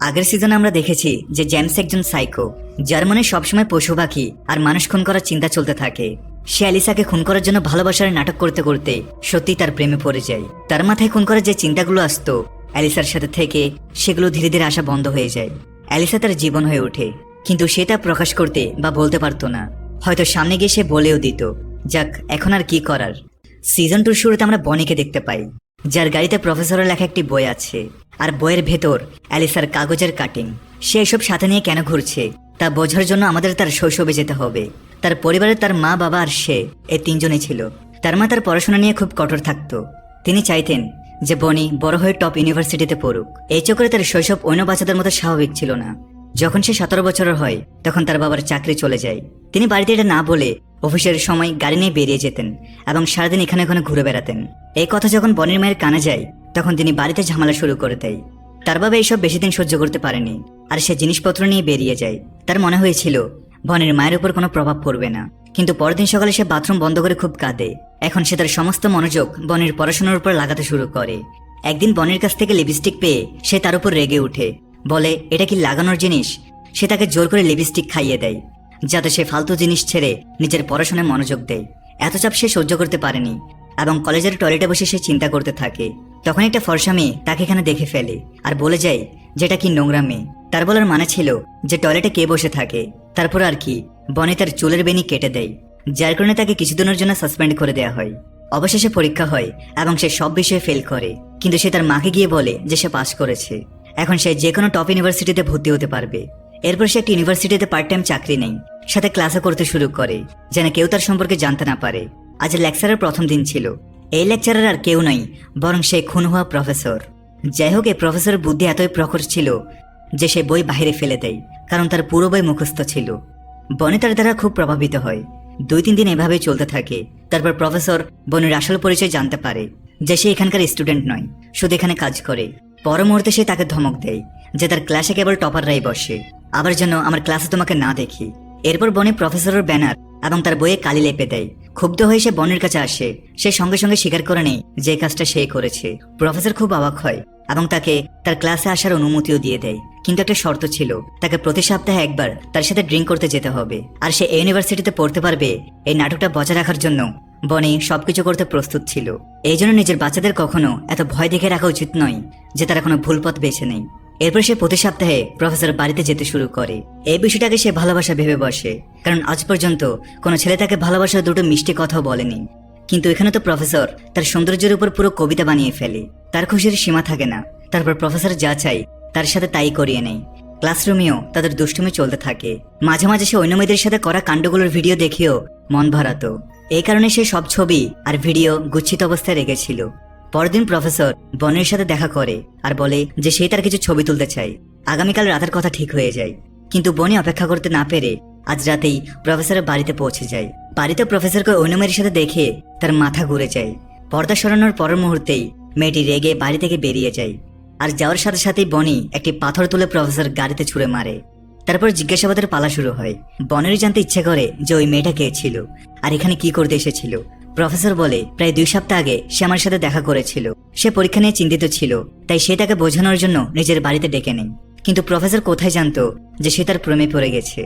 আগের সিজনে আমরা দেখেছি যে জেমস একজন সাইকো, যার মনে সবসময় পশু পাখি আর মানুষ খুন করার চিন্তা চলতে থাকে। সে অ্যালিসাকে খুন করার জন্য ভালোবাসার নাটক করতে করতে সত্যি তার প্রেমে পড়ে যায়। তার মাথায় খুন করার যে চিন্তাগুলো আসতো অ্যালিসার সাথে থেকে, সেগুলো ধীরে ধীরে আসা বন্ধ হয়ে যায়। অ্যালিসা তার জীবন হয়ে ওঠে, কিন্তু সে তা প্রকাশ করতে বা বলতে পারতো না। হয়তো সামনে গিয়ে সে বলেও দিত। যাক, এখন আর কি করার। সিজন 2 শুরুতে আমরা বনিকে দেখতে পাই, যার গাড়িতে প্রফেসরের লেখা একটি বই আছে, আর বইয়ের ভেতর অ্যালিসার কাগজের কাটিং। সে এসব সাথে নিয়ে কেন ঘুরছে তা বোঝার জন্য আমাদের তার শৈশবে যেতে হবে। তার পরিবারে তার মা, বাবা আর সে, এই তিনজনই ছিল। তার মা তার পড়াশোনা নিয়ে খুব কঠোর থাকতো। তিনি চাইতেন যে বনি বড় হয়ে টপ ইউনিভার্সিটিতে পড়ুক। এই চক্করে তার শৈশব অন্য বাচ্চাদের মতো স্বাভাবিক ছিল না। যখন সে 17 বছরের হয় তখন তার বাবার চাকরি চলে যায়। তিনি বাড়িতে এটা না বলে অফিসের সময় গাড়ি নিয়ে বেরিয়ে যেতেন এবং সারাদিন এখানে ওখানে ঘুরে বেড়াতেন। এই কথা যখন বনির মায়ের কানে যায় তখন তিনি বাড়িতে ঝামেলা শুরু করে দেয়। তার বাবা এইসব বেশি দিন সহ্য করতে পারেনি, আর সে জিনিসপত্র নিয়ে বেরিয়ে যায়। তার মনে হয়েছিল বনির মায়ের উপর কোনো প্রভাব পড়বে না, কিন্তু পরদিন সকালে সে বাথরুম বন্ধ করে খুব কাঁদে। এখন সে তার সমস্ত মনোযোগ বনির পড়াশোনার উপর লাগাতে শুরু করে। একদিন বনির কাছ থেকে লিপস্টিক পেয়ে সে তার উপর রেগে উঠে, বলে এটা কি লাগানোর জিনিস। সে তাকে জোর করে লিপস্টিক খাইয়ে দেয়, যাতে সে ফালতু জিনিস ছেড়ে নিজের পড়াশোনায় মনোযোগ দেয়। এত চাপ সে সহ্য করতে পারেনি এবং কলেজের টয়লেটে বসে সে চিন্তা করতে থাকে। তখন একটা ফর্সা মেয়ে তাকে এখানে দেখে ফেলে আর বলে যায় যেটা কি নোংরা মেয়ে। তার বলার মানে ছিল যে টয়লেটে কে বসে থাকে। তারপর আর কি, বনি তার চুলের বেনি কেটে দেয়, যার কারণে তাকে কিছুদিনের জন্য সাসপেন্ড করে দেওয়া হয়। অবশেষে পরীক্ষা হয় এবং সে সব বিষয়ে ফেল করে, কিন্তু সে তার মাকে গিয়ে বলে যে সে পাস করেছে। এখন সে যে কোনো টপ ইউনিভার্সিটিতে ভর্তি হতে পারবে। এরপর সে একটা ইউনিভার্সিটিতে পার্ট টাইম চাকরি নেই, সাথে ক্লাসও করতে শুরু করে, যেন কেউ তার সম্পর্কে জানতে না পারে। আজ লেকচারের প্রথম দিন ছিল। এই লেকচারের আর কেউ নয় বরং সে খুন হওয়া প্রফেসর। যাই হোক, এই প্রফেসরের বুদ্ধি এতই প্রখর ছিল যে সে বই বাহিরে ফেলে দেয়, কারণ তার পুরো বই মুখস্থ ছিল। বনি তার দ্বারা খুব প্রভাবিত হয়। 2-3 দিন এভাবেই চলতে থাকে। তারপর প্রফেসর বনির আসল পরিচয় জানতে পারে, যে সে এখানকার স্টুডেন্ট নয়, শুধু এখানে কাজ করে। পর মুহূর্তে সে তাকে ধমক দেয় যে তার ক্লাসে কেবল টপাররাই বসে, আবার যেন আমার ক্লাসে তোমাকে না দেখি। এরপর বনি প্রফেসরের ব্যানার এবং তার বইয়ে কালি লেপে দেয়। ক্ষুব্ধ হয়ে সে বনির কাছে আসে। সে সঙ্গে সঙ্গে স্বীকার করে নেয় যে কাজটা সে করেছে। প্রফেসর খুব অবাক হয় এবং তাকে তার ক্লাসে আসার অনুমতিও দিয়ে দেয়, কিন্তু একটা শর্ত ছিল, তাকে প্রতি সপ্তাহে একবার তার সাথে ড্রিঙ্ক করতে যেতে হবে। আর সে ইউনিভার্সিটিতে পড়তে পারবে এই নাটকটা বজায় রাখার জন্য বনি সবকিছু করতে প্রস্তুত ছিল। এই জন্য নিজের বাচ্চাদের কখনো এত ভয় দেখে রাখা উচিত নয় যে তারা কোনো ভুল পথ বেছে নেয়। এরপর সে প্রতি সপ্তাহে প্রফেসর বাড়িতে যেতে শুরু করে। এই বিষয়টাকে সে ভালোবাসা ভেবে বসে, কারণ আজ পর্যন্ত কোনো ছেলে তাকে ভালোবাসার দুটো মিষ্টি কথাও বলেনি। কিন্তু এখানে তো প্রফেসর তার সৌন্দর্যের উপর পুরো কবিতা বানিয়ে ফেলে। তার খুশির সীমা থাকে না। তারপর প্রফেসর যা চাই তার সাথে তাই করিয়ে নেয়। ক্লাসরুমেও তাদের দুষ্টুমি চলতে থাকে। মাঝে মাঝে সে অন্য মেয়েদের সাথে করা কাণ্ডগুলোর ভিডিও দেখেও মন ভরাতো। এই কারণে সে সব ছবি আর ভিডিও গুচ্ছিত অবস্থায় রেখেছিল। পরদিন প্রফেসর বনির সাথে দেখা করে আর বলে যে সে তার কিছু ছবি তুলতে চায়। আগামীকাল রাতের কথা ঠিক হয়ে যায়, কিন্তু বনি অপেক্ষা করতে না পেরে আজ রাতেই প্রফেসরের বাড়িতে পৌঁছে যায়। বাড়িতে প্রফেসরকে অন্য মেয়ের সাথে দেখে তার মাথা ঘুরে যায়। পর্দা সরানোর পরের মুহূর্তেই মেয়েটি রেগে বাড়ি থেকে বেরিয়ে যায়। আর যাওয়ার সাথে সাথেই বনি একটি পাথর তুলে প্রফেসর গাড়িতে ছুঁড়ে মারে। তারপর জিজ্ঞাসাবাদের পালা শুরু হয়। বনির জানতে ইচ্ছে করে যে ওই মেয়েটা কে ছিল আর এখানে কি করতে এসেছিল। প্রফেসর বলে প্রায় 2 সপ্তাহ আগে সে আমার সাথে দেখা করেছিল। সে পরীক্ষা নিয়ে চিন্তিত ছিল, তাই সে তাকে বোঝানোর জন্য নিজের বাড়িতে ডেকে নেয়। কিন্তু প্রফেসর কোথায় জানতো যে সে তার প্রেমে পড়ে গেছে।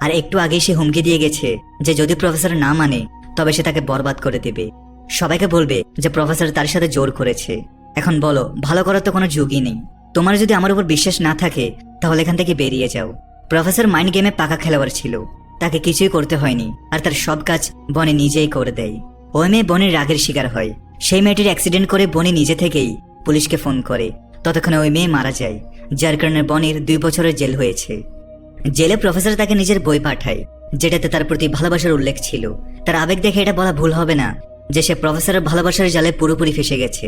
আর একটু আগেই সে হুমকি দিয়ে গেছে যে যদি প্রফেসর না মানে তবে সে তাকে বরবাদ করে দেবে। সবাইকে বলবে যে প্রফেসর তার সাথে জোর করেছে। এখন বলো, ভালো করার তো কোনো যুগই নেই। তোমার যদি আমার উপর বিশ্বাস না থাকে তাহলে এখান থেকে বেরিয়ে যাও। প্রফেসর মাইন্ড গেমে পাকা খেলোয়াড় ছিল, তাকে কিছুই করতে হয়নি, আর তার সব কাজ বনি নিজেই করে দেয়। ওই মেয়ে বনির রাগের শিকার হয়। সেই মেয়েটির অ্যাক্সিডেন্ট করে বনি নিজে থেকেই পুলিশকে ফোন করে। ততক্ষণে ওই মেয়ে মারা যায়, যার কারণে বনির 2 বছরের জেল হয়েছে। জেলে প্রফেসর তাকে নিজের বই পাঠায়, যেটাতে তার প্রতি ভালোবাসার উল্লেখ ছিল। তার আবেগ দেখে এটা বলা ভুল হবে না যে সে প্রফেসরের ভালোবাসার জালে পুরোপুরি ফেসে গেছে।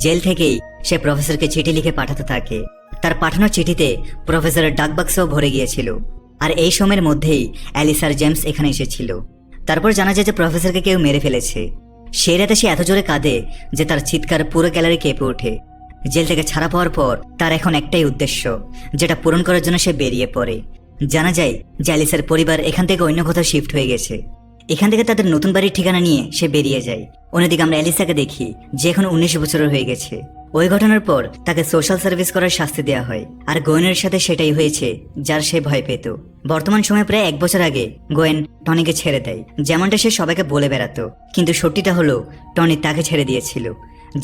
জেল থেকেই সে প্রফেসরকে চিঠি লিখে পাঠাতে থাকে। তার পাঠানো চিঠিতে প্রফেসরের ডাকবাক্সও ভরে গিয়েছিল। আর এই সময়ের মধ্যেই অ্যালিসার জেমস এখানে এসেছিল। তারপর জানা যায় যে প্রফেসরকে কেউ মেরে ফেলেছে। সেই রাতে সে এত জোরে কাঁদে যে তার চিৎকার পুরো গ্যালারি কেঁপে ওঠে। জেল থেকে ছাড়া পাওয়ার পর তার এখন একটাই উদ্দেশ্য, যেটা পূরণ করার জন্য সে বেরিয়ে পড়ে। জানা যায় যে অ্যালিসার পরিবার এখান থেকে অন্য কোথাও শিফট হয়ে গেছে। এখান থেকে তাদের নতুন বাড়ির ঠিকানা নিয়ে সে বেরিয়ে যায়। অন্যদিকে আমরা অ্যালিসাকে দেখি যে এখন 19 বছরের হয়ে গেছে। ওই ঘটনার পর তাকে সোশ্যাল সার্ভিস করার শাস্তি দেওয়া হয়। আর গোয়েনের সাথে সেটাই হয়েছে যার সে ভয় পেত। বর্তমান সময়ে প্রায় 1 বছর আগে গোয়েন টনিকে ছেড়ে দেয়, যেমনটা সে সবাইকে বলে বেড়াতো। কিন্তু সত্যিটা হলো টনি তাকে ছেড়ে দিয়েছিল,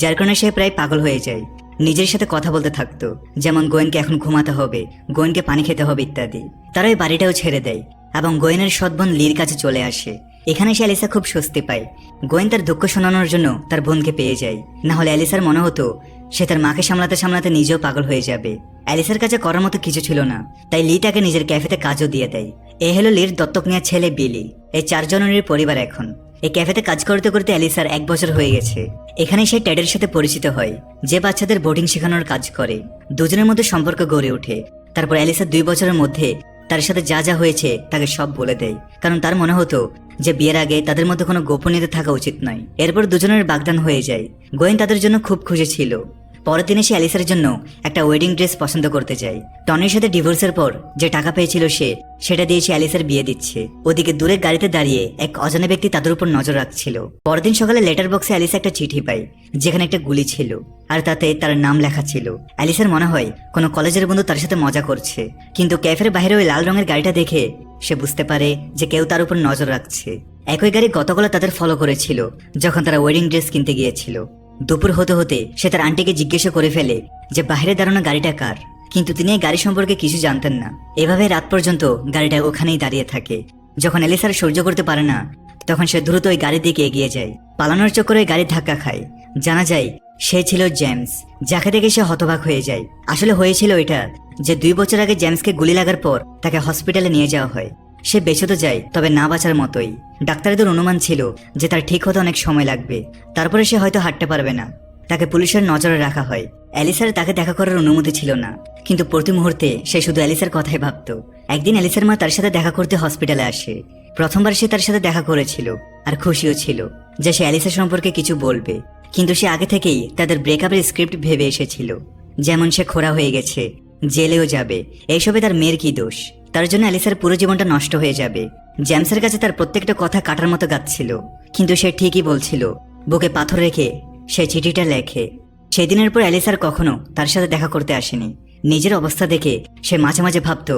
যার কারণে সে প্রায় পাগল হয়ে যায়। নিজের সাথে কথা বলতে থাকতো, যেমন গোয়েনকে এখন ঘুমাতে হবে, গোয়েনকে পানি খেতে হবে ইত্যাদি। তারা ওই বাড়িটাও ছেড়ে দেয় এবং গোয়েনের সৎ বোন লির কাছে চলে আসে। এখানে সে অ্যালিসা খুব স্বস্তি পায়। গোয়েন তার দুঃখ শোনানোর জন্য তার বোনকে পেয়ে যায়, না হলে অ্যালিসার মনে হতো সে তার মাকে সামলাতে সামলাতে নিজেও পাগল হয়ে যাবে। অ্যালিসার কাছে করার মতো কিছু ছিল না, তাই লি তাকে নিজের ক্যাফেতে কাজও দিয়ে দেয়। এ হলো লির দত্তক নেওয়া ছেলে বিলি। এই 4 জনের পরিবার এখন। এই ক্যাফেতে কাজ করতে করতে অ্যালিসার 1 বছর হয়ে গেছে। এখানে সে ট্যাডের সাথে পরিচিত হয়, যে বাচ্চাদের বোর্ডিং শেখানোর কাজ করে। দুজনের মধ্যে সম্পর্ক গড়ে ওঠে। তারপর অ্যালিসা 2 বছরের মধ্যে তার সাথে যা যা হয়েছে তাকে সব বলে দেয়, কারণ তার মনে হতো যে বিয়ের আগে তাদের মধ্যে কোনো গোপনীয়তা থাকা উচিত নয়। এরপর দুজনের বাগদান হয়ে যায়। গোয়েন তাদের জন্য খুব খুশি ছিল। পরের দিনে সে অ্যালিসার জন্য একটা ওয়েডিং ড্রেস পছন্দ করতে যায়। টনির সাথে ডিভোর্সের পর যে টাকা পেয়েছিল সেটা দিয়ে সে অ্যালিসার বিয়ে দিচ্ছে। ওদিকে দূরে গাড়িতে দাঁড়িয়ে এক অজানা ব্যক্তি তাদের উপর নজর রাখছিল। পরের দিন সকালে লেটার বক্সে অ্যালিসা একটা চিঠি পায়, যেখানে একটা গুলি ছিল আর তাতে তার নাম লেখা ছিল। অ্যালিসার মনে হয় কোনো কলেজের বন্ধু তার সাথে মজা করছে, কিন্তু ক্যাফের বাইরে ওই লাল রঙের গাড়িটা দেখে সে বুঝতে পারে যে কেউ তার উপর নজর রাখছে। একই গাড়ি গতকাল তাদের ফলো করেছিল যখন তারা ওয়েডিং ড্রেস কিনতে গিয়েছিল। দুপুর হতে হতে সে তার আন্টিকে জিজ্ঞাসা করে ফেলে যে বাইরে দাঁড়ানো গাড়িটা কার, কিন্তু তিনি এই গাড়ি সম্পর্কে কিছু জানতেন না। এভাবে রাত পর্যন্ত গাড়িটা ওখানেই দাঁড়িয়ে থাকে। যখন অ্যালিসার সহ্য করতে পারে না, তখন সে দ্রুত ওই গাড়ির দিকে এগিয়ে যায়। পালানোর চক্করে গাড়ি ধাক্কা খায়। জানা যায় সে ছিল জেমস, যাকে দেখে সে হতবাক হয়ে যায়। আসলে হয়েছিল এটা যে 2 বছর আগে জেমসকে গুলি লাগার পর তাকে হসপিটালে নিয়ে যাওয়া হয়। সে বেঁচে তো যায়, তবে না বাঁচার মতোই। ডাক্তারদের অনুমান ছিল যে তার ঠিক হতে অনেক সময় লাগবে, তারপরে সে হয়তো হাঁটতে পারবে না। তাকে পুলিশের নজরে রাখা হয়। অ্যালিসার তাকে দেখা করার অনুমতি ছিল না, কিন্তু প্রতি মুহূর্তে সে শুধু অ্যালিসার কথাই ভাবত। একদিন অ্যালিসার মা তার সাথে দেখা করতে হসপিটালে আসে। প্রথমবার সে তার সাথে দেখা করেছিল আর খুশিও ছিল যে সে অ্যালিসা সম্পর্কে কিছু বলবে, কিন্তু সে আগে থেকেই তাদের ব্রেকআপের স্ক্রিপ্ট ভেবে এসেছিল। যেমন সে খোড়া হয়ে গেছে, জেলেও যাবে, এইসবে তার মেয়ের কি দোষ? তার জন্য অ্যালিসার পুরো জীবনটা নষ্ট হয়ে যাবে। জেমসের কাছে তার প্রত্যেকটা কথা কাটার মতো গাচ্ছিল, কিন্তু সে ঠিকই বলছিল। বুকে পাথর রেখে সে চিঠিটা লেখে। সেদিনের পর অ্যালিসার কখনো তার সাথে দেখা করতে আসেনি। নিজের অবস্থা দেখে সে মাঝে মাঝে ভাবত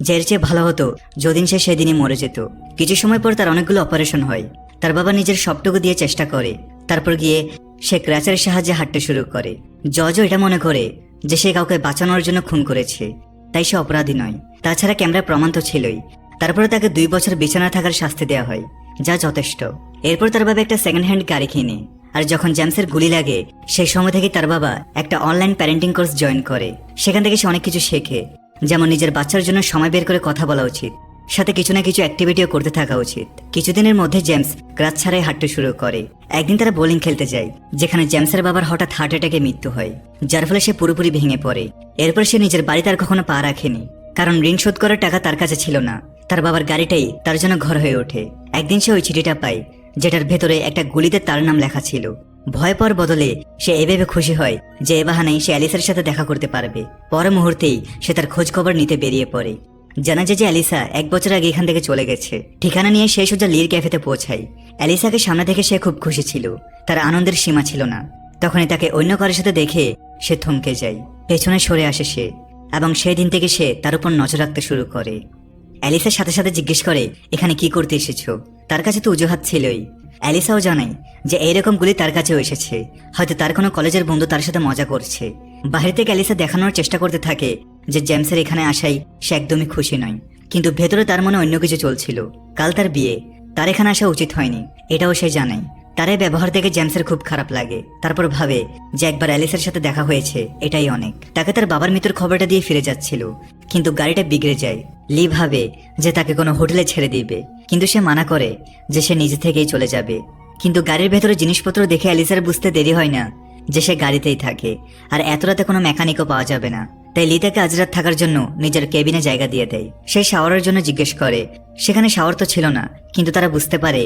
যে এর চেয়ে ভালো হতো যদিন সে সেদিনই মরে যেত। কিছু সময় পর তার অনেকগুলো অপারেশন হয়। তার বাবা নিজের সবটুকু দিয়ে চেষ্টা করে, তারপর গিয়ে সে ক্র্যাচারের সাহায্যে হাঁটতে শুরু করে। জজও এটা মনে করে যে সে কাউকে বাঁচানোর জন্য খুন করেছে, তাই সে অপরাধী নয়। তাছাড়া ক্যামেরার প্রমাণ তো ছিলই। তারপরে তাকে 2 বছর বিছানায় থাকার শাস্তি দেওয়া হয়, যা যথেষ্ট। এরপর তার বাবা একটা সেকেন্ড হ্যান্ড গাড়ি কিনে। আর যখন জেমসের গুলি লাগে, সেই সময় থেকে তার বাবা একটা অনলাইন প্যারেন্টিং কোর্স জয়েন করে। সেখান থেকে সে অনেক কিছু শেখে, যেমন নিজের বাচ্চার জন্য সময় বের করে কথা বলা উচিত, সাথে কিছু না কিছু অ্যাক্টিভিটিও করতে থাকা উচিত। কিছুদিনের মধ্যে জেমস ক্রাচ ছাড়াই হাঁটতে শুরু করে। একদিন তারা বোলিং খেলতে যায়, যেখানে জেমসের বাবার হঠাৎ হার্ট অ্যাটাকে মৃত্যু হয়, যার ফলে সে পুরোপুরি ভেঙে পড়ে। এরপর সে নিজের বাড়িতে আর কখনো পা রাখেনি, কারণ ঋণ শোধ করার টাকা তার কাছে ছিল না। তার বাবার গাড়িটাই তার জন্য ঘর হয়ে ওঠে। একদিন সে ওই চিঠিটা পায়, যেটার ভেতরে একটা গুলিতে তার নাম লেখা ছিল। ভয় পাওয়ার বদলে সে এভাবে খুশি হয় যে এ বাহানায় সে অ্যালিসার সাথে দেখা করতে পারবে। পরের মুহূর্তেই সে তার খোঁজ খবর নিতে বেরিয়ে পড়ে। জানা যায় যে অ্যালিসা 1 বছর আগে এখান থেকে চলে গেছে। ঠিকানা নিয়ে সে সোজা লির ক্যাফেতে পৌঁছায়। অ্যালিসাকে সামনে দেখে সে খুব খুশি ছিল, তার আনন্দের সীমা ছিল না। তখনই তাকে অন্য কারোর সাথে দেখে সে থমকে যায়। পেছনে সরে আসে সে, এবং সেই দিন থেকে সে তার উপর নজর রাখতে শুরু করে। অ্যালিসার সাথে সাথে জিজ্ঞেস করে, এখানে কি করতে এসেছো? তার কাছে তো অজুহাত ছিলই। অ্যালিসাও জানায় যে এইরকম গুলি তার কাছেও এসেছে, হয়তো তার কোনো কলেজের বন্ধু তার সাথে মজা করছে। বাইরে থেকে অ্যালিসা দেখানোর চেষ্টা করতে থাকে যে জেমসের এখানে আসাই সে একদমই খুশি নয়, কিন্তু ভেতরে তার মনে অন্য কিছু চলছিল। কাল তার বিয়ে, তার এখানে আসা উচিত হয়নি, এটাও সে জানে। তার এই ব্যবহার দেখে জেমসের খুব খারাপ লাগে। তারপর ভাবে যে একবার অ্যালিসার সাথে দেখা হয়েছে, এটাই অনেক। তাকে তার বাবার মৃত্যুর খবরটা দিয়ে ফিরে যাচ্ছিল, কিন্তু গাড়িটা বিগড়ে যায়। লি ভাবে যে তাকে কোনো হোটেলে ছেড়ে দিবে, কিন্তু সে মানা করে যে সে নিজে থেকেই চলে যাবে। কিন্তু গাড়ির ভেতরে জিনিসপত্র দেখে অ্যালিসার বুঝতে দেরি হয় না যে সে গাড়িতেই থাকে, আর এত রাতে কোনো মেকানিকও পাওয়া যাবে না। তাই লি তাকে আজ রাত থাকার জন্য নিজের কেবিনে জায়গা দিয়ে দেয়। সে শাওয়ারের জন্য জিজ্ঞেস করে, সেখানে শাওয়ার তো ছিল না, কিন্তু তারা বুঝতে পারে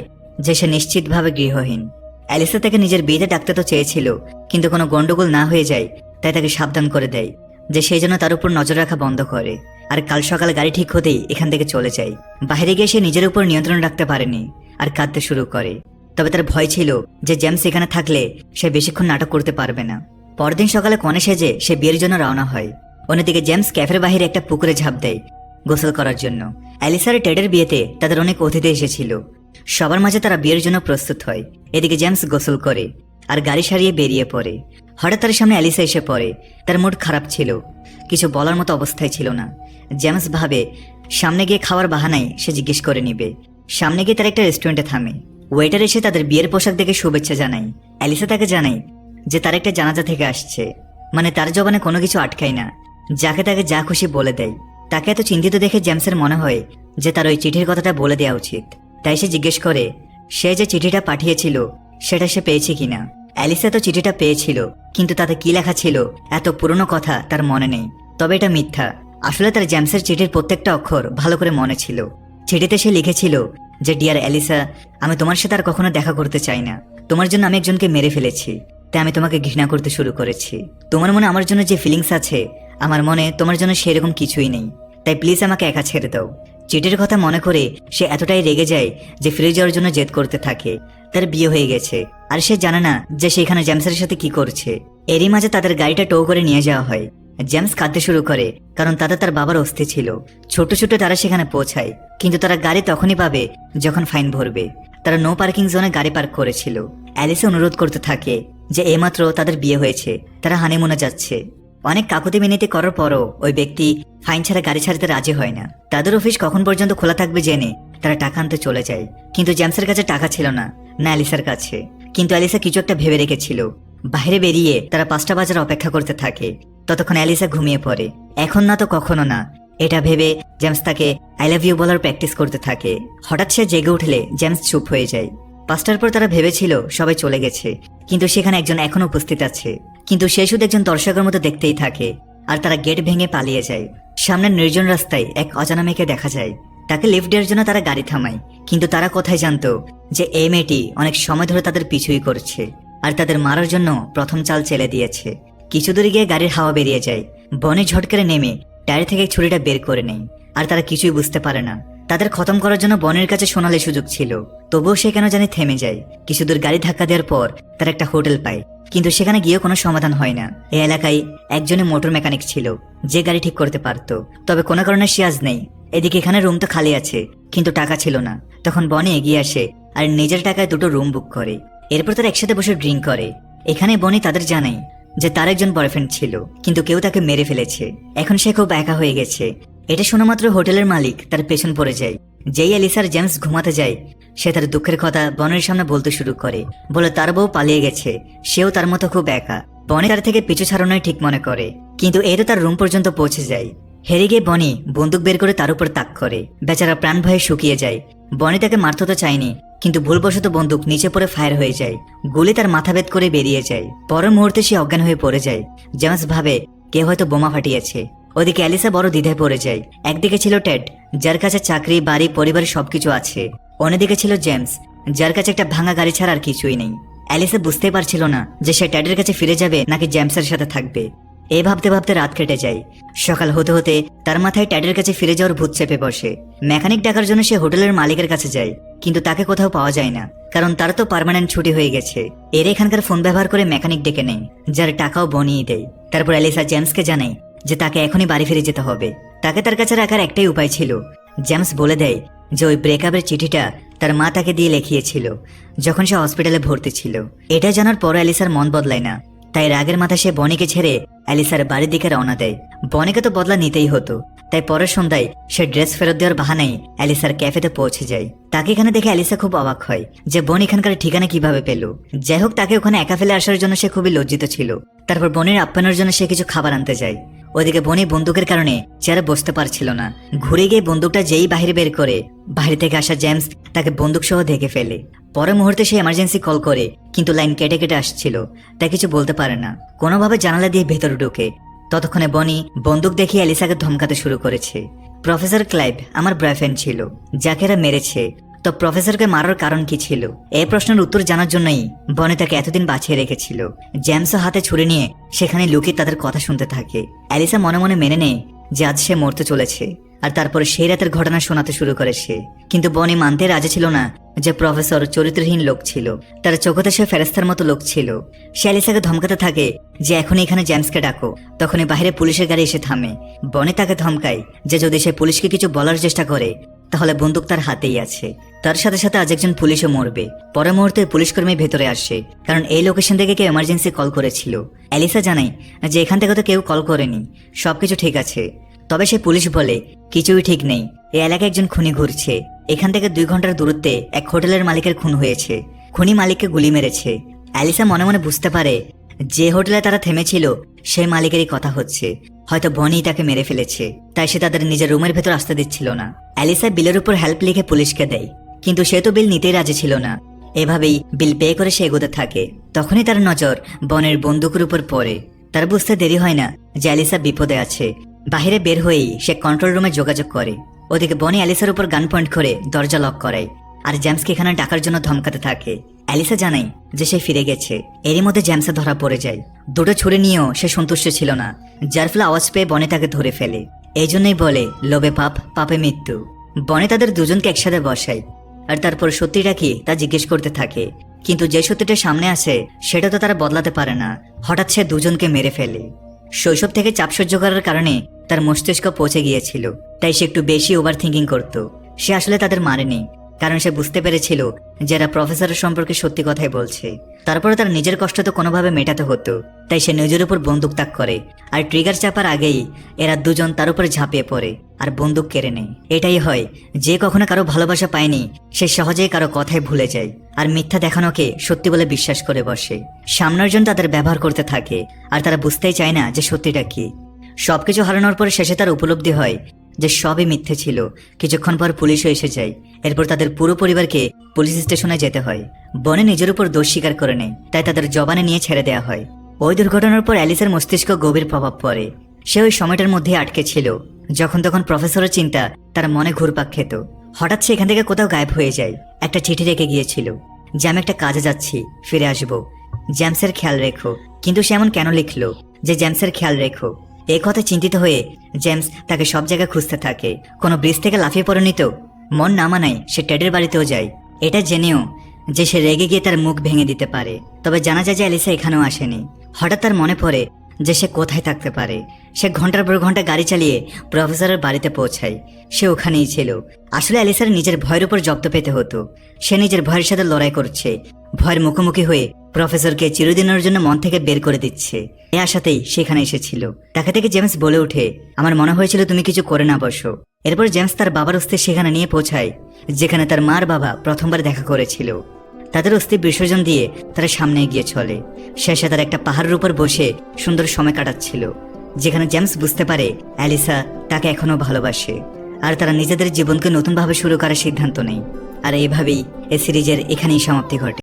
যে সে নিশ্চিতভাবে গৃহহীন। অ্যালিসা তাকে নিজের বিয়েতে ডাকতে তো চেয়েছিল, কিন্তু কোনো গন্ডগোল না হয়ে যায় তাই তাকে সাবধান করে দেয় যে সেই জন্য তার উপর নজর রাখা বন্ধ করে। আর কাল সকালে গাড়ি ঠিক হতেই এখান থেকে চলে যায়। বাইরে গিয়ে সে নিজের উপর নিয়ন্ত্রণ রাখতে পারেনি আর কাঁদতে শুরু করে। তবে তার ভয় ছিল যে জেমস এখানে থাকলে সে বেশিক্ষণ নাটক করতে পারবে না। পরদিন সকালে কনে সেজে সে বিয়ের জন্য রওনা হয়। অন্যদিকে জেমস ক্যাফের বাহিরে একটা পুকুরে ঝাঁপ দেয় গোসল করার জন্য। অ্যালিসার টেডের বিয়েতে তাদের অনেক অতিথি এসেছিল। সবার মাঝে তারা বিয়ের জন্য প্রস্তুত হয়। এদিকে জেমস গোসল করে আর গাড়ি সারিয়ে বেরিয়ে পড়ে। হঠাৎ তার সামনে অ্যালিসা এসে পড়ে। তার মুড খারাপ ছিল, কিছু বলার মতো অবস্থায় ছিল না। জেমস ভাবে সামনে গিয়ে খাওয়ার বাহানায় সে জিজ্ঞেস করে নিবে। সামনে গিয়ে তার একটা রেস্টুরেন্টে থামে। ওয়েটার এসে তাদের বিয়ের পোশাক দেখে শুভেচ্ছা জানায়। অ্যালিসা তাকে জানায় যে তার একটা জানাজা থেকে আসছে, মানে তার জবানে কোনো কিছু আটকায় না, যাকে তাকে যা খুশি বলে দেয়। তাকে এত চিন্তিত দেখে জেমসের মনে হয় যে তার ওই চিঠির কথাটা বলে দেওয়া উচিত। তাই সে জিজ্ঞেস করে সে যে চিঠিটা পাঠিয়েছিল সেটা সে পেয়েছে কিনা। অ্যালিসা তো চিঠিটা পেয়েছিল, কিন্তু তাতে কি লেখা ছিল এত পুরনো কথা তার মনে নেই। তবে এটা মিথ্যা। আসলে তার জেমসের চিঠির প্রত্যেকটা অক্ষর ভালো করে মনে ছিল। চিঠিতে সে লিখেছিল যে ডিয়ার অ্যালিসা, আমি তোমার সাথে আর কখনো দেখা করতে চাই না। তোমার জন্য আমি একজনকে মেরে ফেলেছি, তাই আমি তোমাকে ঘৃণা করতে শুরু করেছি। তোমার মনে আমার জন্য যে ফিলিংস আছে, আমার মনে তোমার জন্য সেরকম কিছুই নেই। তাই প্লিজ আমাকে একা ছেড়ে দাও। চিঠির কথা মনে করে সে এতটাই রেগে যায় যে ফিরে যাওয়ার জন্য জেদ করতে থাকে। তার বিয়ে হয়ে গেছে আর সে জানে না যে সেখানে জেমসের সাথে কি করছে। এরই মাঝে তাদের গাড়িটা টো করে নিয়ে যাওয়া হয়। জেমস কাঁদতে শুরু করে, কারণ তাতে তার বাবার অস্থি ছিল। ছোট ছোট তারা সেখানে পৌঁছায়, কিন্তু তারা গাড়ি তখনই পাবে যখন ফাইন ভরবে। তারা নো পার্কিং জোনে গাড়ি পার্ক করেছিল। অ্যালিসা অনুরোধ করতে থাকে যে এইমাত্র তাদের বিয়ে হয়েছে, তারা হানিমুনে যাচ্ছে। অনেক কাকুতি মিনতি করার পরও ওই ব্যক্তি ফাইন ছাড়া গাড়ি ছাড়তে রাজি হয় না। তাদের অফিস কখন পর্যন্ত খোলা থাকবে জেনে তারা টাকা আনতে চলে যায়। কিন্তু জেমসের কাছে টাকা ছিল না, না অ্যালিসার কাছে। কিন্তু অ্যালিসা কিছু একটা ভেবে রেখেছিল। বাইরে বেরিয়ে তারা 5টা বাজার অপেক্ষা করতে থাকে। ততক্ষণ অ্যালিসা ঘুমিয়ে পড়ে। এখন না তো কখনো না, এটা ভেবে জেমস তাকে আই লাভ ইউ বলার প্র্যাকটিস করতে থাকে। হঠাৎ সে জেগে উঠলে জেমস চুপ হয়ে যায়। 5টার পর তারা ভেবেছিল সবাই চলে গেছে, কিন্তু সেখানে একজন এখনো উপস্থিত আছে। কিন্তু সে শুধু একজন দর্শকের মতো দেখতেই থাকে। আর তারা গেট ভেঙে পালিয়ে যায়। সামনের নির্জন রাস্তায় এক অজানা মেয়েকে দেখা যায়। তাকে লিফট দেওয়ার জন্য তারা গাড়ি থামায়, কিন্তু তারা কোথায় জানতো যে এই মেয়েটি অনেক সময় ধরে তাদের পিছুই করছে আর তাদের মারার জন্য প্রথম চাল চেলে দিয়েছে। কিছু দূরে গিয়ে গাড়ির হাওয়া বেরিয়ে যায়। বনে ঝট করে নেমে টায়ার থেকে ছুরিটা বের করে নেয়। আর তারা কিছুই বুঝতে পারে না। তাদের খতম করার জন্য বনের কাছে সোনালি সুযোগ ছিল, তবুও সে কেন জানি থেমে যায়। কিছু দূর গাড়ি ধাক্কা দেওয়ার পর তারা একটা হোটেল পায়, কিন্তু সেখানে গিয়েও কোনো সমাধান হয় না। এই এলাকায় একজনের মোটর মেকানিক ছিল যে গাড়ি ঠিক করতে পারত, তবে কোনো কারণে সে আজ নেই। এদিকে এখানে রুম তো খালি আছে, কিন্তু টাকা ছিল না। তখন বনি এগিয়ে আসে আর নিজের টাকায় 2টো রুম বুক করে। এরপর তারা একসাথে বসে ড্রিঙ্ক করে। এখানে বনি তাদের জানায় যে তার একজন বয়ফ্রেন্ড ছিল, কিন্তু কেউ তাকে মেরে ফেলেছে। এখন সে খুব একা হয়ে গেছে। এটা শোনা মাত্র হোটেলের মালিক তার পেছন পড়ে যায়। যেই অ্যালিসার জেমস ঘুমাতে যায়, সে তার দুঃখের কথা বনের সামনে বলতে শুরু করে। বলে তার বউ পালিয়ে গেছে, সেও তার মতো খুব একা। বনি তার থেকে পিছু ছাড়ানোই ঠিক মনে করে, কিন্তু এর তার রুম পর্যন্ত পৌঁছে যায়। হেরে গিয়ে বনি বন্দুক বের করে তার উপর তাক করে। বেচারা প্রাণ ভয়ে শুকিয়ে যায়। বনি তাকে মারতে তো চায়নি, কিন্তু ভুলবশত বন্দুক নিচে পড়ে ফায়ার হয়ে যায়। গুলি তার মাথা ভেদ করে বেরিয়ে যায়। পরের মুহূর্তে সে অজ্ঞান হয়ে পড়ে যায়। জেমস ভাবে কেউ হয়তো বোমা ফাটিয়েছে। ওদিকে অ্যালিসা বড় দ্বিধায় পড়ে যায়। একদিকে ছিল টেড, যার কাছে চাকরি, বাড়ি, পরিবার সবকিছু আছে। অন্যদিকে ছিল জেমস, যার কাছে একটা ভাঙা গাড়ি ছাড়া আর কিছুই নেই। অ্যালিসা বুঝতে পারছিল না যে সে টেডের কাছে ফিরে যাবে নাকি জেমসের সাথে থাকবে। এই ভাবতে ভাবতে রাত কেটে যায়। সকাল হতে হতে তার মাথায় টেডের কাছে ফিরে যাওয়ার ভূত চেপে বসে। মেকানিক ডাকার জন্য সে হোটেলের মালিকের কাছে যায়, কিন্তু তাকে কোথাও পাওয়া যায় না, কারণ তার তো পার্মানেন্ট ছুটি হয়ে গেছে। এর এখানকার ফোন ব্যবহার করে মেকানিক ডেকে নেয়, যার টাকাও বনিয়ে দেয়। তারপর অ্যালিসা জেমসকে জানায় যে তাকে এখনই বাড়ি ফিরে যেতে হবে। তাকে তার কাছে রাখার একটাই উপায় ছিল। জেমস বলে দেয় যে ওই ব্রেকআপের চিঠিটা তার মা তাকে দিয়ে লিখিয়েছিল যখন সে হসপিটালে ভর্তি ছিল। এটা জানার পর অ্যালিসার মন বদলায় না। তাই রাগের মাথা সে বনিকে ছেড়ে অ্যালিসার বাড়ির দিকে রওনা দেয়। বনিকে তো বদলা নিতেই হতো, তাই পরের সন্ধ্যায় সে ড্রেস ফেরত দেওয়ার বাহানায় অ্যালিসার ক্যাফেতে পৌঁছে যায়। তাকে এখানে দেখে অ্যালিসা খুব অবাক হয় যে বনি এখানকার ঠিকানা কিভাবে পেল। যাই হোক, তাকে ওখানে একা ফেলে আসার জন্য সে খুবই লজ্জিত ছিল। তারপর বনির আপ্যায়নের জন্য সে কিছু খাবার আনতে যায়। ওদিকে বনি বন্দুকের কারণে চেয়ারে বসতে পারছিল না। ঘুরে গিয়ে বন্দুকটা যেই বাহিরে বের করে, বাইরে থেকে আসা জেমস তাকে বন্দুক সহ দেখে ফেলে। পরের মুহূর্তে সে এমার্জেন্সি কল করে, কিন্তু লাইন কেটে কেটে আসছিল, তাই কিছু বলতে পারে না। কোনোভাবে জানালা দিয়ে ভেতরে ঢুকে। ততক্ষণে বনি বন্দুক দেখিয়ে অ্যালিসাকে ধমকাতে শুরু করেছে। প্রফেসর ক্লাইভ আমার বয়ফ্রেন্ড ছিল, যাকে এরা মেরেছে। তো প্রফেসরকে মারার কারণ কি ছিল? এই প্রশ্নের উত্তর জানার জন্যই বনি তাকে এতদিন বাঁচিয়ে রেখেছিল। জেমসও হাতে ছুরি নিয়ে সেখানে লুকিয়ে তাদের কথা শুনতে থাকে। অ্যালিসা মনে মনে মেনে নেয় যে আজ সে মরতে চলেছে, আর তারপরে সেই রাতের ঘটনা শোনাতে শুরু করে সে। কিন্তু বনি মানতে রাজি ছিল না যে প্রফেসর চরিত্রহীন লোক ছিল, তার চোখতে সে ফেরেস্তার মতো লোক ছিল। সে অ্যালিসাকে ধমকাতে থাকে যে এখনই এখানে জেমসকে ডাকো। তখনই বাইরে পুলিশের গাড়ি এসে থামে। বনি তাকে ধমকায় যে যদি সে পুলিশকে কিছু বলার চেষ্টা করে তাহলে বন্দুক তার হাতেই আছে। তার সাথে সাথে আজ একজন পুলিশও মরবে। পরের মুহূর্তে পুলিশকর্মী ভেতরে আসে, কারণ এই লোকেশন থেকে কেউ এমার্জেন্সি কল করেছিল। অ্যালিসা জানায় যে এখান থেকে তো কেউ কল করেনি, সবকিছু ঠিক আছে। তবে সে পুলিশ বলে কিছুই ঠিক নেই, এই এলাকায় একজন খুনি ঘুরছে। এখান থেকে 2 ঘন্টার দূরত্বে এক হোটেলের মালিকের খুন হয়েছে। খুনি মালিককে গুলি মেরেছে। অ্যালিসা মনে মনে বুঝতে পারে যে হোটেলে তারা থেমেছিল সেই মালিকেরই কথা হচ্ছে। হয়তো বনি তাকে মেরে ফেলেছে, তাই সে তাদের নিজের রুমের ভেতর আসতে দিচ্ছিল না। অ্যালিসা বিলের উপর হেল্প লিখে পুলিশকে দেয়, কিন্তু সে তো বিল নিতেই রাজি ছিল না। এভাবেই বিল পে করে সে এগোতে থাকে। তখনই তার নজর বনের বন্দুকের উপর পড়ে। তার বুঝতে দেরি হয় না যে অ্যালিসা বিপদে আছে। বাহিরে বের হয়েই সে কন্ট্রোল রুমে যোগাযোগ করে। ওদিকে বনি অ্যালিসার উপর গান পয়েন্ট করে দরজা লক করায় আর জেমসকে এখানে ডাকার জন্য ধমকাতে থাকে। অ্যালিসা জানায় যে সে ফিরে গেছে। এরই মধ্যে জেমসে ধরা পড়ে যায়। 2টো ছুরি নিয়েও সে সন্তুষ্ট ছিল না, যার ফলে আওয়াজ পেয়ে বনি তাকে ধরে ফেলে। এই জন্যই বলে লোভে পাপ, পাপে মৃত্যু। বনি তাদের দুজনকে একসাথে বসায় আর তারপর সত্যিটা কি তা জিজ্ঞেস করতে থাকে। কিন্তু যে সত্যিটা সামনে আসে সেটা তো তারা বদলাতে পারে না। হঠাৎ সে দুজনকে মেরে ফেলে। শৈশব থেকে চাপ সহ্য করার কারণে তার মস্তিষ্ক পচে গিয়েছিল, তাই সে একটু বেশি ওভার থিঙ্কিং করত। সে আসলে তাদের মারেনি, কারণ সে বুঝতে পেরেছিল যারা প্রফেসরের সম্পর্কে সত্যি কথাই বলছে। তারপরে তার নিজের কষ্ট তো কোনোভাবে মেটাতে হতো, তাই সে নিজের উপর বন্দুক তাক করে আর ট্রিগার চাপার আগেই এরা দুজন তার উপরে ঝাঁপিয়ে পড়ে আর বন্দুক কেড়ে নেয়। এটাই হয়, যে কখনো কারো ভালোবাসা পায়নি সে সহজেই কারো কথাই ভুলে যায় আর মিথ্যা দেখানোকে সত্যি বলে বিশ্বাস করে বসে। সামনের জন তাদের ব্যবহার করতে থাকে আর তারা বুঝতেই চায় না যে সত্যিটা কি। সবকিছু হারানোর পরে শেষে তার উপলব্ধি হয় যে সবই মিথ্যে ছিল। কিছুক্ষণ পর পুলিশও এসে যায়। এরপর তাদের পুরো পরিবারকে পুলিশ স্টেশনে যেতে হয়। বনে নিজের উপর দোষ স্বীকার করে নেয়, তাই তাদের জবানে নিয়ে ছেড়ে দেওয়া হয়। ওই দুর্ঘটনার পর অ্যালিসার মস্তিষ্ক গভীর প্রভাব পড়ে। সে ওই সময়টার মধ্যে আটকে ছিল যখন তখন প্রফেসরের চিন্তা তার মনে ঘুরপাক খেত। হঠাৎ সে এখান থেকে কোথাও গায়েব হয়ে যায়। একটা চিঠি রেখে গিয়েছিল যে আমি একটা কাজে যাচ্ছি, ফিরে আসবো, জেমসের খেয়াল রেখো। কিন্তু সে এমন কেন লিখলো যে জেমসের খেয়াল রেখো? এই কথা চিন্তিত হয়ে জেমস তাকে সব জায়গায় খুঁজতে থাকে। কোনো ব্রিজ থেকে লাফিয়ে পড়ে নিত। মন না মানায় সে টেডের বাড়িতেও যায়, এটা জেনেও যে সে রেগে গিয়ে তার মুখ ভেঙে দিতে পারে। তবে জানা যায় যে অ্যালিসা এখানেও আসেনি। হঠাৎ তার মনে পড়ে যে সে কোথায় থাকতে পারে। সে ঘন্টার পর ঘন্টা গাড়ি চালিয়ে প্রফেসরের বাড়িতে পৌঁছায়। সে ওখানেই ছিল। আসলে অ্যালিসার নিজের ভয়ের উপর জব্দ পেতে হতো। সে নিজের ভয়ের সাথে লড়াই করছে, ভয়ের মুখোমুখি হয়ে প্রফেসরকে চিরদিনের জন্য মন থেকে বের করে দিচ্ছে। এই আশাতেই সেখানে এসেছিল। তাকে থেকে জেমস বলে ওঠে, আমার মনে হয়েছিল তুমি কিছু করে না বসো। এরপর জেমস তার বাবার অস্থি সেখানে নিয়ে পৌঁছায় যেখানে তার মার বাবা প্রথমবার দেখা করেছিল। তাদের অস্থি বিসর্জন দিয়ে তারা সামনে এগিয়ে চলে। শেষে তার একটা পাহাড়ের উপর বসে সুন্দর সময় কাটাচ্ছিল, যেখানে জেমস বুঝতে পারে অ্যালিসা তাকে এখনো ভালোবাসে আর তারা নিজেদের জীবনকে নতুনভাবে শুরু করার সিদ্ধান্ত নেয়। আর এইভাবেই এই সিরিজের এখানেই সমাপ্তি ঘটে।